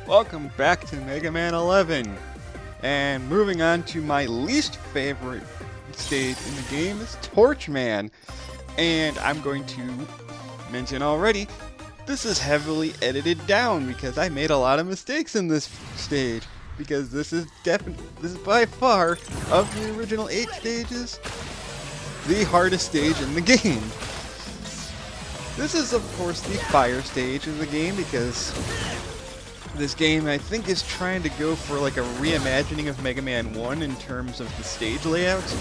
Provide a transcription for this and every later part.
Welcome back to Mega Man 11. And moving on to my least favorite stage in the game is Torch Man. And I'm going to mention already, this is heavily edited down because I made a lot of mistakes in this stage. Because this is by far, of the original 8 stages, the hardest stage in the game. This is of course the fire stage in the game because this game, I think, is trying to go for like a reimagining of Mega Man 1 in terms of the stage layouts.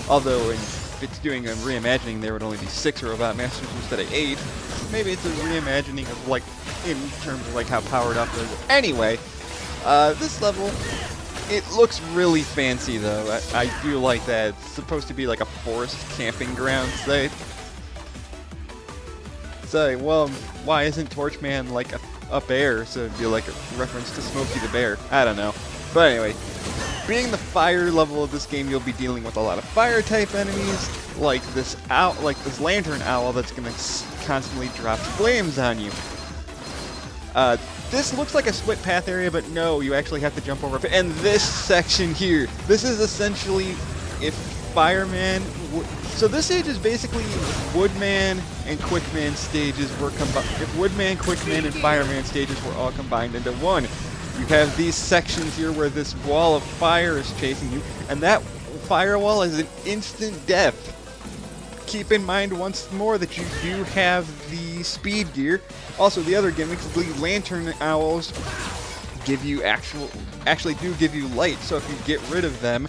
Although, if it's doing a reimagining, there would only be 6 Robot Masters instead of 8. Maybe it's a reimagining of, like, in terms of like how powered up it is. Anyway, this level, it looks really fancy though. I do like that. It's supposed to be like a forest camping ground site. So, well, why isn't Torchman like a bear? So it'd be like a reference to Smokey the Bear. I don't know. But anyway, being the fire level of this game, you'll be dealing with a lot of fire type enemies, like this lantern owl that's gonna constantly drop flames on you. This looks like a split path area, but no, you actually have to jump over it. And this section here, this is essentially if Fireman. So this stage is basically Woodman and Quickman stages were combined. If Woodman, Quickman, and Fireman stages were all combined into one. You have these sections here where this wall of fire is chasing you, and that firewall is an instant death. Keep in mind once more that you do have the speed gear. Also, the other gimmicks, the lantern owls give you actually do give you light. So if you get rid of them,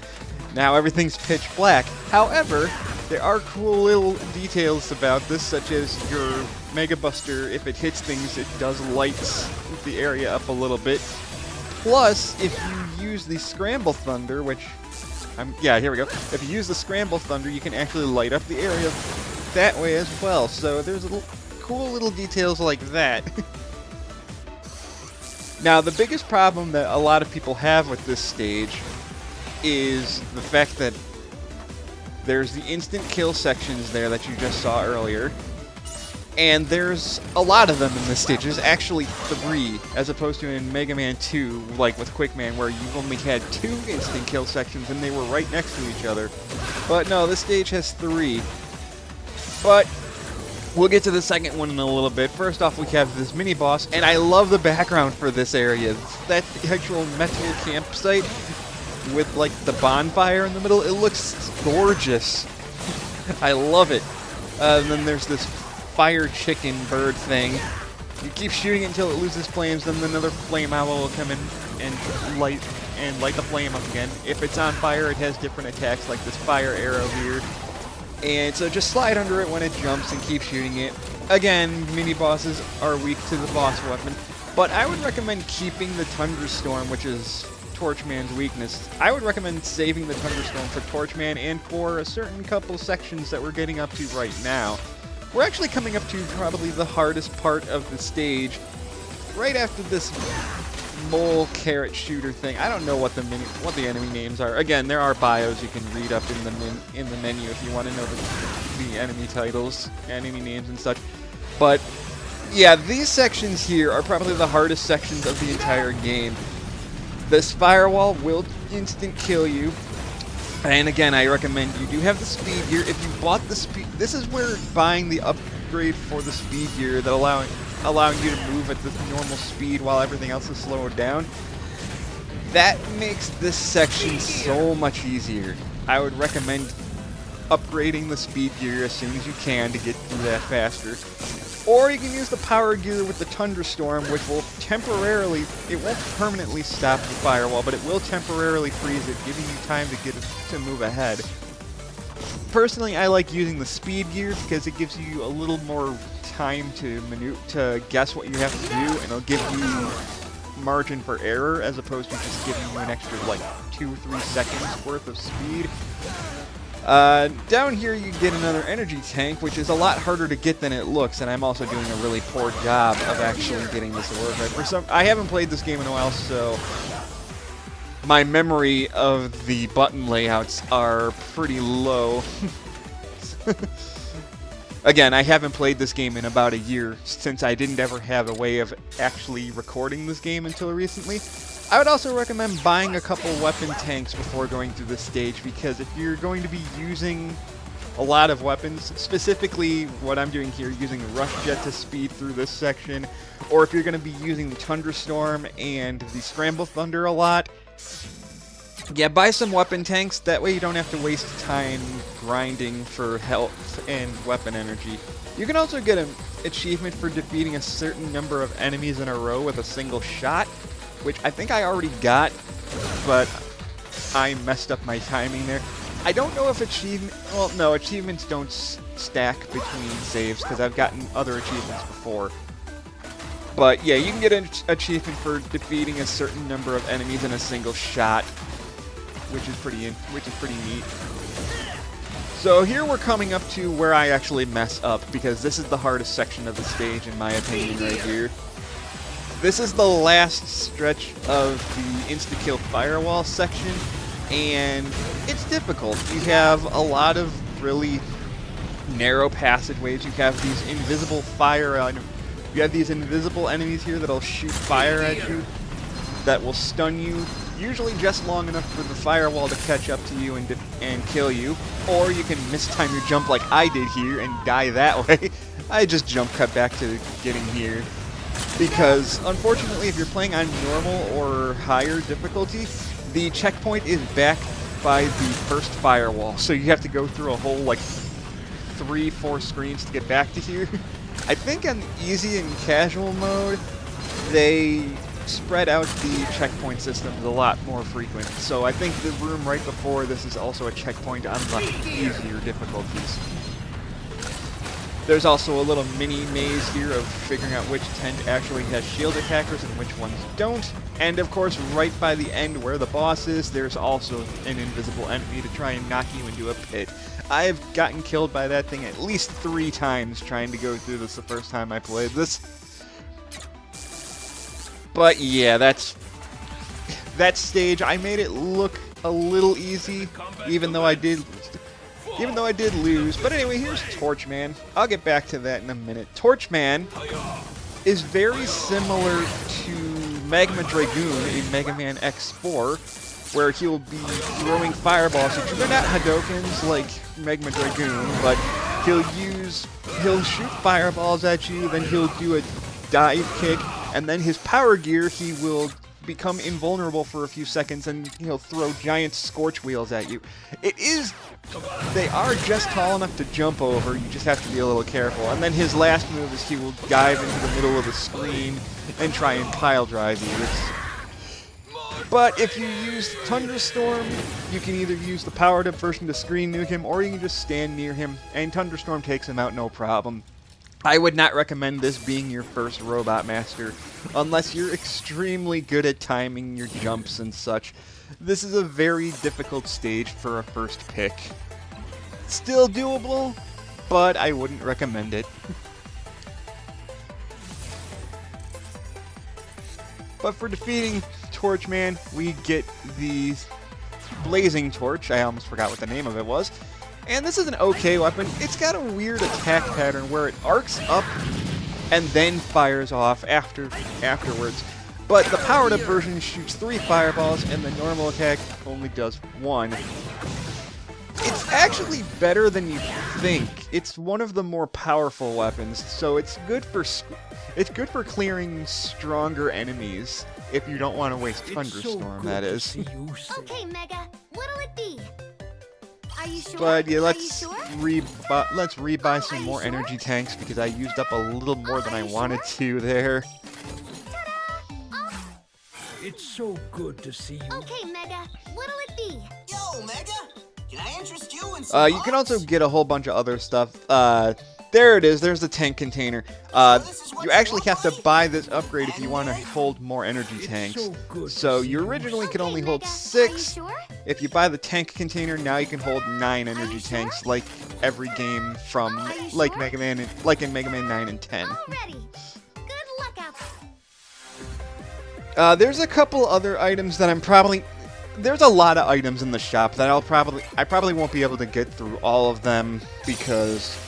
now everything's pitch black. However, there are cool little details about this, such as your Mega Buster, if it hits things, it does lights the area up a little bit. Plus, if you use the Scramble Thunder, which yeah, here we go. If you use the Scramble Thunder, you can actually light up the area that way as well. So there's cool little details like that. Now, the biggest problem that a lot of people have with this stage is the fact that there's the instant kill sections there that you just saw earlier. And there's a lot of them in this stage. There's actually 3, as opposed to in Mega Man 2, like with Quickman, where you only had 2 instant kill sections and they were right next to each other. But no, this stage has 3. But we'll get to the second one in a little bit. First off, we have this mini-boss, and I love the background for this area. It's that actual metal campsite with, like, the bonfire in the middle. It looks gorgeous. I love it. And then there's this fire chicken bird thing. You keep shooting it until it loses flames, then another flame owl will come in and light the flame up again. If it's on fire, it has different attacks, like this fire arrow here. And so just slide under it when it jumps and keep shooting it. Again, mini-bosses are weak to the boss weapon, but I would recommend keeping the Thunderstorm, which is Torchman's weakness. I would recommend saving the Thunderstorm for Torchman and for a certain couple sections that we're getting up to right now. We're actually coming up to probably the hardest part of the stage, right after this mole carrot shooter thing. I don't know what the enemy names are. Again, there are bios you can read up in the menu if you want to know the enemy titles, enemy names and such. But yeah, these sections here are probably the hardest sections of the entire game. This firewall will instant kill you. And again, I recommend you do have the speed gear. If you bought the speed, this is where buying the upgrade for the speed gear that allowing you to move at the normal speed while everything else is slowed down, that makes this section so much easier. I would recommend upgrading the speed gear as soon as you can to get through that faster. Or you can use the power gear with the Thunderstorm, which will temporarily, it won't permanently stop the firewall, but it will temporarily freeze it, giving you time to get it to move ahead. Personally, I like using the speed gear because it gives you a little more time to guess what you have to do, and it'll give you margin for error as opposed to just giving you an extra like 2-3 seconds worth of speed. Down here you get another energy tank, which is a lot harder to get than it looks, and I'm also doing a really poor job of actually getting this to work. I haven't played this game in a while, so my memory of the button layouts are pretty low. Again, I haven't played this game in about a year, since I didn't ever have a way of actually recording this game until recently. I would also recommend buying a couple weapon tanks before going through this stage, because if you're going to be using a lot of weapons, specifically what I'm doing here, using Rush Jet to speed through this section, or if you're going to be using the Thunderstorm and the Scramble Thunder a lot, yeah, buy some weapon tanks. That way you don't have to waste time grinding for health and weapon energy. You can also get an achievement for defeating a certain number of enemies in a row with a single shot, which I think I already got, but I messed up my timing there. I don't know if achievements don't stack between saves, because I've gotten other achievements before. But yeah, you can get an achievement for defeating a certain number of enemies in a single shot, which is pretty neat. So here we're coming up to where I actually mess up, because this is the hardest section of the stage in my opinion right here. This is the last stretch of the insta-kill firewall section, and it's difficult. You have a lot of really narrow passageways. You have these invisible you have these invisible enemies here that'll shoot fire at you, that will stun you, usually just long enough for the firewall to catch up to you and kill you, or you can mistime your jump like I did here and die that way. I just jump cut back to getting here, because unfortunately if you're playing on normal or higher difficulty, the checkpoint is back by the first firewall, so you have to go through a whole like 3-4 screens to get back to here. I think on easy and casual mode, they spread out the checkpoint systems a lot more frequent. So I think the room right before this is also a checkpoint on the easier difficulties. There's also a little mini maze here of figuring out which tent actually has shield attackers and which ones don't. And of course, right by the end where the boss is, there's also an invisible enemy to try and knock you into a pit. I've gotten killed by that thing at least 3 times trying to go through this the first time I played this. But yeah, that stage, I made it look a little easy, even though I did lose. But anyway, here's Torchman. I'll get back to that in a minute. Torchman is very similar to Magma Dragoon in Mega Man X4, where he'll be throwing fireballs at you. They're not Hadokens like Magma Dragoon, but he'll shoot fireballs at you, then he'll do a dive kick, and then his power gear, he will become invulnerable for a few seconds, and he'll throw giant scorch wheels at you. They are just tall enough to jump over, you just have to be a little careful. And then his last move is he will dive into the middle of the screen and try and pile drive you. But if you use Thunderstorm, you can either use the powered up version to screen nuke him, or you can just stand near him, and Thunderstorm takes him out no problem. I would not recommend this being your first Robot Master, unless you're extremely good at timing your jumps and such. This is a very difficult stage for a first pick. Still doable, but I wouldn't recommend it. But for defeating Torchman, we get the Blazing Torch. I almost forgot what the name of it was. And this is an okay weapon. It's got a weird attack pattern where it arcs up and then fires off afterwards. But the powered up version shoots 3 fireballs and the normal attack only does 1. It's actually better than you think. It's one of the more powerful weapons, so it's good for clearing stronger enemies if you don't want to waste Thunderstorm, that is. Okay, Mega, what'll it be? Are you sure? But yeah, let's rebuy some more energy tanks, because I used up a little more than I wanted to there. It's so good to see you. Okay, Mega, what'll it be? Yo, Mega, can I interest you in some You can also get a whole bunch of other stuff. There it is. There's the tank container. You actually have to buy this upgrade if you want to hold more energy tanks. So you originally could only hold 6. If you buy the tank container, now you can hold 9 energy tanks, like every game from like Mega Man, like in Mega Man 9 and 10. Already. Good luck out there. There's a couple other items that there's a lot of items in the shop that I probably won't be able to get through all of them, because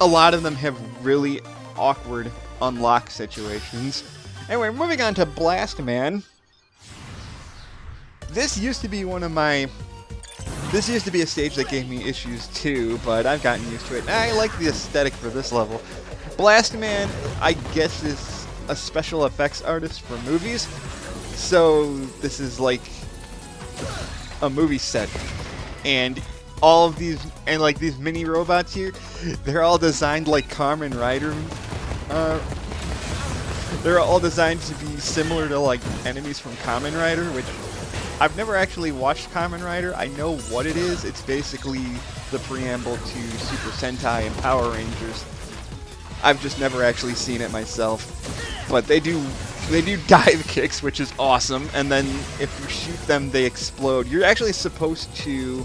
a lot of them have really awkward unlock situations. Anyway, moving on to Blast Man. This used to be This used to be a stage that gave me issues too, but I've gotten used to it. I like the aesthetic for this level. Blast Man, I guess, is a special effects artist for movies, so this is like a movie set, and all of these, and like these mini robots here, they're all designed like Kamen Rider. They're all designed to be similar to like enemies from Kamen Rider, which I've never actually watched Kamen Rider. I know what it is. It's basically the preamble to Super Sentai and Power Rangers. I've just never actually seen it myself. But they do dive kicks, which is awesome, and then if you shoot them, they explode. You're actually supposed to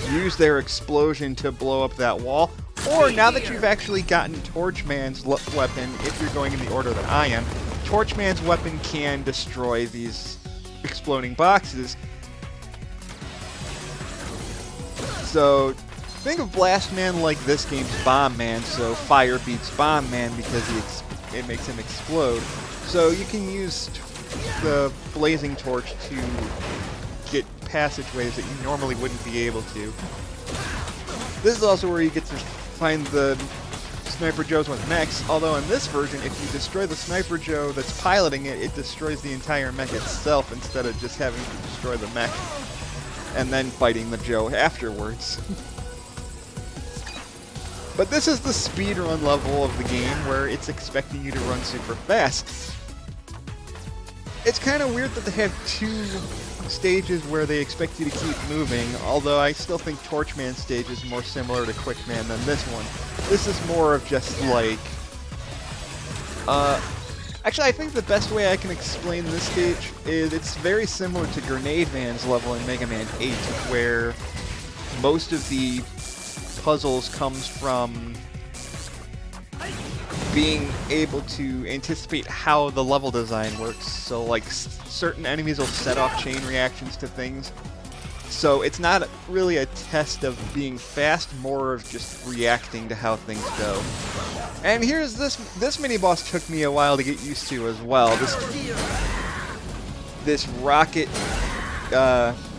use their explosion to blow up that wall. Or, now that you've actually gotten Torchman's weapon, if you're going in the order that I am, Torchman's weapon can destroy these exploding boxes. So, think of Blast Man like this game's Bomb Man, so fire beats Bomb Man because it makes him explode. So you can use the blazing torch to get passageways that you normally wouldn't be able to. This is also where you get to find the Sniper Joes with mechs, although in this version, if you destroy the Sniper Joe that's piloting it, it destroys the entire mech itself instead of just having to destroy the mech and then fighting the Joe afterwards. But this is the speedrun level of the game where it's expecting you to run super fast. It's kind of weird that they have two stages where they expect you to keep moving, although I still think Torchman's stage is more similar to Quickman than this one. This is more of just like... actually, I think the best way I can explain this stage is it's very similar to Grenade Man's level in Mega Man 8, where most of the puzzles comes from being able to anticipate how the level design works. So like certain enemies will set off chain reactions to things. So it's not really a test of being fast, more of just reacting to how things go. And here's this mini boss took me a while to get used to as well. This rocket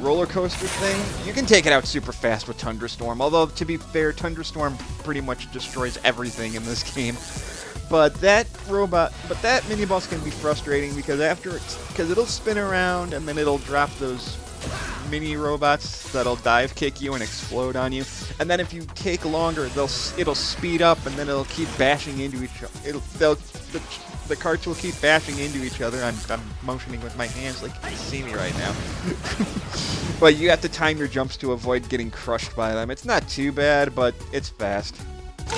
roller coaster thing, you can take it out super fast with Thunderstorm, although to be fair, Thunderstorm pretty much destroys everything in this game. But that mini boss can be frustrating because it'll spin around and then it'll drop those mini robots that'll dive kick you and explode on you. And then if you take longer, it'll speed up and then it'll keep bashing into each other. The carts will keep bashing into each other. I'm motioning with my hands like you can see me right now. But you have to time your jumps to avoid getting crushed by them. It's not too bad, but it's fast.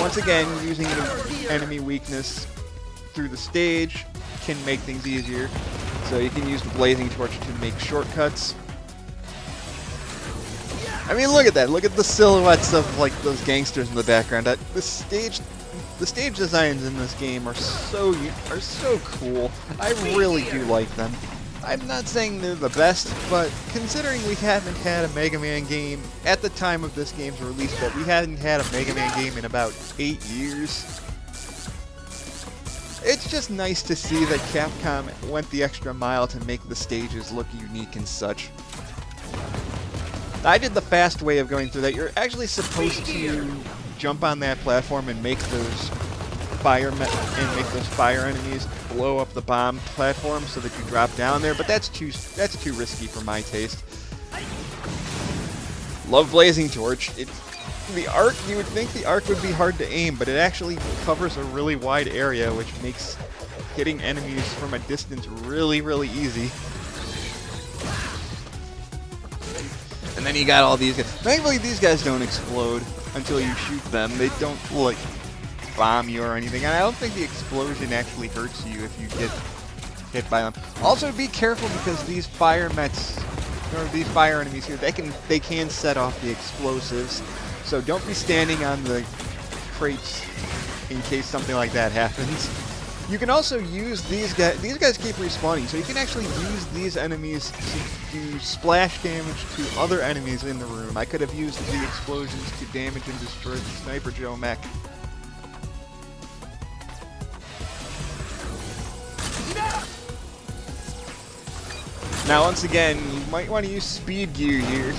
Once again, using the enemy weakness through the stage can make things easier. So you can use the blazing torch to make shortcuts. I mean, look at that. Look at the silhouettes of like those gangsters in the background. The stage designs in this game are so cool. I really do like them. I'm not saying they're the best, but considering we haven't had a Mega Man game at the time of this game's release, but we hadn't had a Mega Man game in about 8 years, it's just nice to see that Capcom went the extra mile to make the stages look unique and such. I did the fast way of going through that. You're actually supposed to jump on that platform and make those fire enemies blow up the bomb platform so that you drop down there, but that's too risky for my taste. Love Blazing Torch. The arc, you would think the arc would be hard to aim, but it actually covers a really wide area, which makes hitting enemies from a distance really, really easy. And then you got all these guys. Thankfully, these guys don't explode until you shoot them. They don't, like, bomb you or anything. And I don't think the explosion actually hurts you if you get hit by them. Also, be careful because these fire mechs, or these fire enemies here, they can set off the explosives. So don't be standing on the crates in case something like that happens. You can also use these guys. These guys keep respawning, so you can actually use these enemies to do splash damage to other enemies in the room. I could have used the explosions to damage and destroy the Sniper Joe mech. Now, once again, you might want to use speed gear here.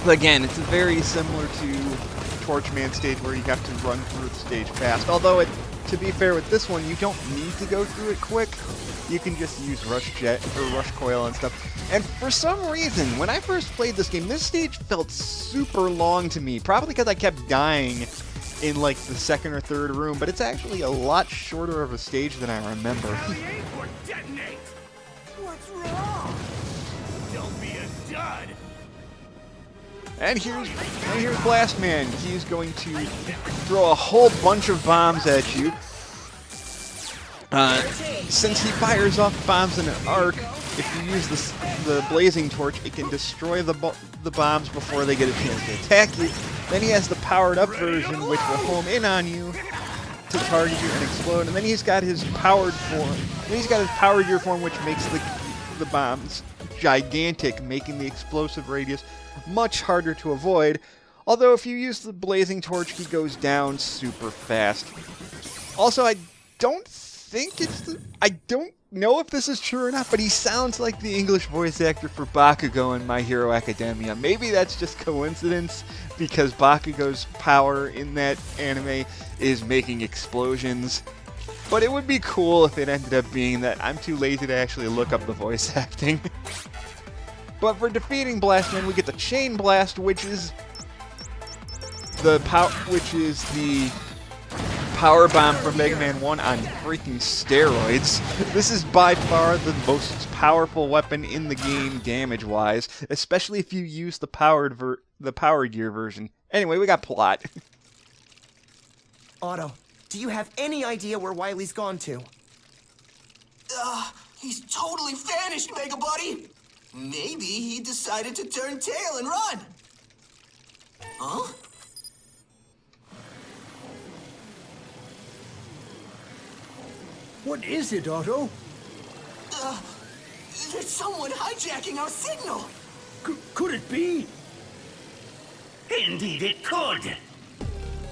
But again, it's very similar to Torchman stage where you have to run through the stage fast. Although, to be fair with this one, you don't need to go through it quick. You can just use Rush Jet or Rush Coil and stuff. And for some reason, when I first played this game, this stage felt super long to me. Probably because I kept dying in like the second or third room, but it's actually a lot shorter of a stage than I remember. What's wrong? Don't be a dud. And here's Blast Man. He's going to throw a whole bunch of bombs at you. Since he fires off bombs in an arc, if you use the blazing torch, it can destroy the bombs before they get a chance to attack you. Then he has the powered up version, which will home in on you to target you and explode. And then he's got his powered form. Then he's got his power gear form, which makes the bombs gigantic, making the explosive radius much harder to avoid. Although if you use the blazing torch, he goes down super fast. Also, I don't know if this is true or not, but he sounds like the English voice actor for Bakugo in My Hero Academia. Maybe that's just coincidence, because Bakugo's power in that anime is making explosions. But it would be cool if it ended up being that. I'm too lazy to actually look up the voice acting. But for defeating Blastman, we get the Chain Blast, which is the power bomb from Mega Man 1 on freaking steroids. This is by far the most powerful weapon in the game damage-wise, especially if you use the powered gear version. Anyway, we got plot. Otto, do you have any idea where Wily's gone to? He's totally vanished, Mega Buddy. Maybe he decided to turn tail and run. Huh? What is it, Otto? There's someone hijacking our signal. Could it be? Indeed it could.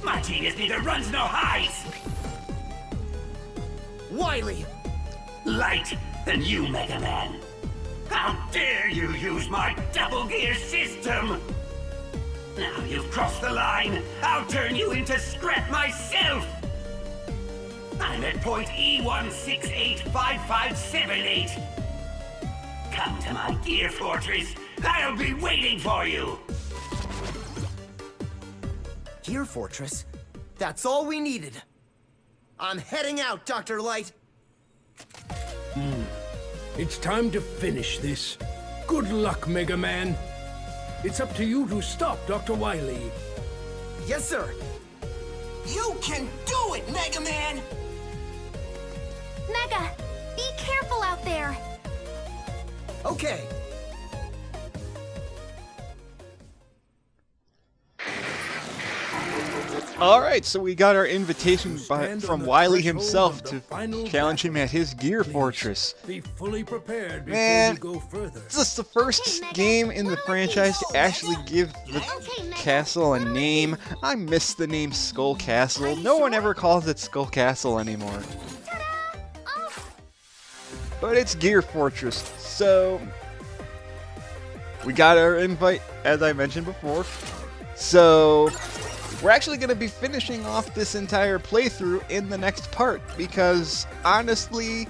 My genius neither runs nor hides. Wily! Light than you, Mega Man. How dare you use my double gear system? Now you've crossed the line. I'll turn you into scrap myself. I'm at point E1685578. Come to my gear fortress. I'll be waiting for you. Gear Fortress? That's all we needed. I'm heading out, Dr. Light. It's time to finish this. Good luck, Mega Man. It's up to you to stop Dr. Wily. Yes, sir. You can do it, Mega Man! Mega, be careful out there. Okay. Alright, so we got our invitation from Wily himself to challenge him at his Gear Fortress. Be fully prepared before Man, you go further. this is the first game in the franchise to actually give the castle a name. I miss the name Skull Castle. No one ever calls it Skull Castle anymore. But it's Gear Fortress, so we got our invite, as I mentioned before. So we're actually going to be finishing off this entire playthrough in the next part, because honestly,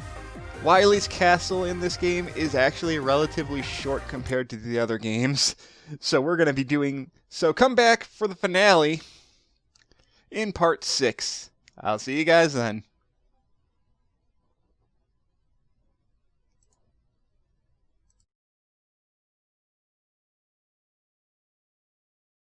Wily's castle in this game is actually relatively short compared to the other games. So we're going to be doing... So come back for the finale in part 6. I'll see you guys then.